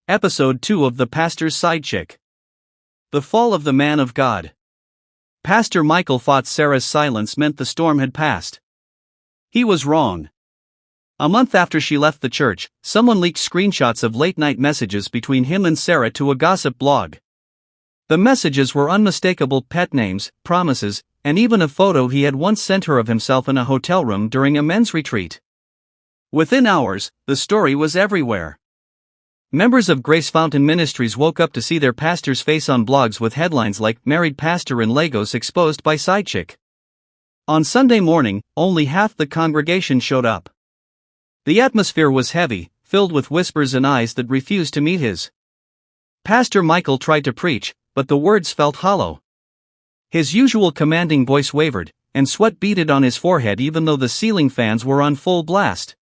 Episode 2 of The Pastor's Sidechick. The Fall of the Man of God. Pastor Michael thought Sarah's silence meant the storm had passed. He was wrong. A month after she left the church, someone leaked screenshots of late-night messages between him and Sarah to a gossip blog. The messages were unmistakable pet names, promises, and even a photo he had once sent her of himself in a hotel room during a men's retreat. Within hours, the story was everywhere. Members of Grace Fountain Ministries woke up to see their pastor's face on blogs with headlines like "Married Pastor in Lagos Exposed by Sidechick." On Sunday morning, only half the congregation showed up. The atmosphere was heavy, filled with whispers and eyes that refused to meet his. Pastor Michael tried to preach, but the words felt hollow. His usual commanding voice wavered, and sweat beaded on his forehead even though the ceiling fans were on full blast.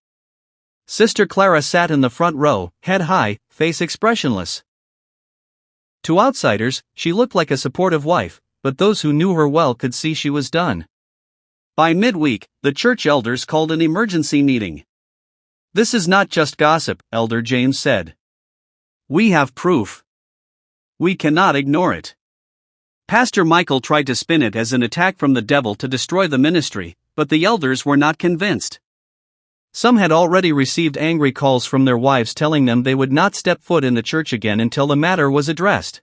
Sister Clara sat in the front row, head high, face expressionless. To outsiders, she looked like a supportive wife, but those who knew her well could see she was done. By midweek, the church elders called an emergency meeting. "This is not just gossip," Elder James said. "We have proof. We cannot ignore it." Pastor Michael tried to spin it as an attack from the devil to destroy the ministry, but the elders were not convinced. Some had already received angry calls from their wives telling them they would not step foot in the church again until the matter was addressed.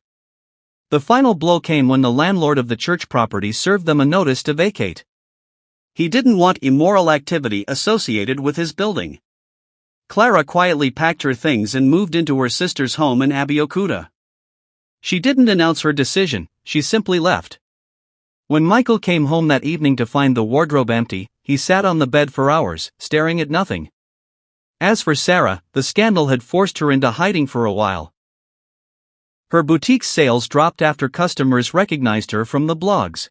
The final blow came when the landlord of the church property served them a notice to vacate. He didn't want immoral activity associated with his building. Clara quietly packed her things and moved into her sister's home in Abeokuta. She didn't announce her decision, she simply left. When Michael came home that evening to find the wardrobe empty, he sat on the bed for hours, staring at nothing. As for Sarah, the scandal had forced her into hiding for a while. Her boutique sales dropped after customers recognized her from the blogs.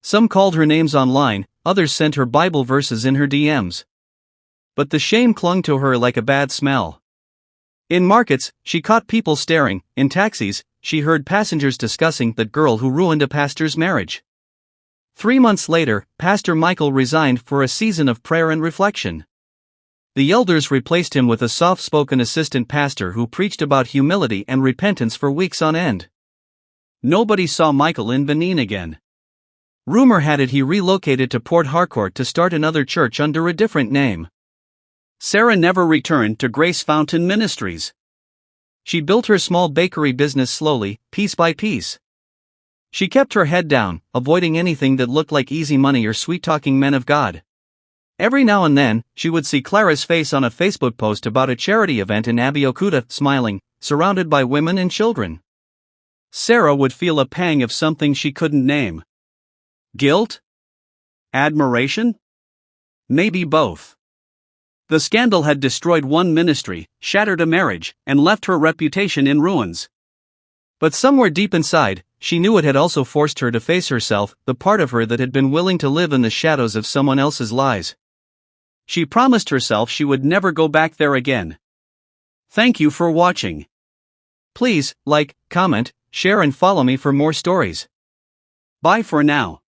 Some called her names online, others sent her Bible verses in her DMs. But the shame clung to her like a bad smell. In markets, she caught people staring. In taxis, she heard passengers discussing that girl who ruined a pastor's marriage. 3 months later, Pastor Michael resigned for a season of prayer and reflection. The elders replaced him with a soft-spoken assistant pastor who preached about humility and repentance for weeks on end. Nobody saw Michael in Benin again. Rumor had it he relocated to Port Harcourt to start another church under a different name. Sarah never returned to Grace Fountain Ministries. She built her small bakery business slowly, piece by piece. She kept her head down, avoiding anything that looked like easy money or sweet-talking men of God. Every now and then, she would see Clara's face on a Facebook post about a charity event in Abeokuta, smiling, surrounded by women and children. Sarah would feel a pang of something she couldn't name. Guilt? Admiration? Maybe both. The scandal had destroyed one ministry, shattered a marriage, and left her reputation in ruins. But somewhere deep inside, she knew it had also forced her to face herself, the part of her that had been willing to live in the shadows of someone else's lies. She promised herself she would never go back there again. Thank you for watching. Please, like, comment, share and follow me for more stories. Bye for now.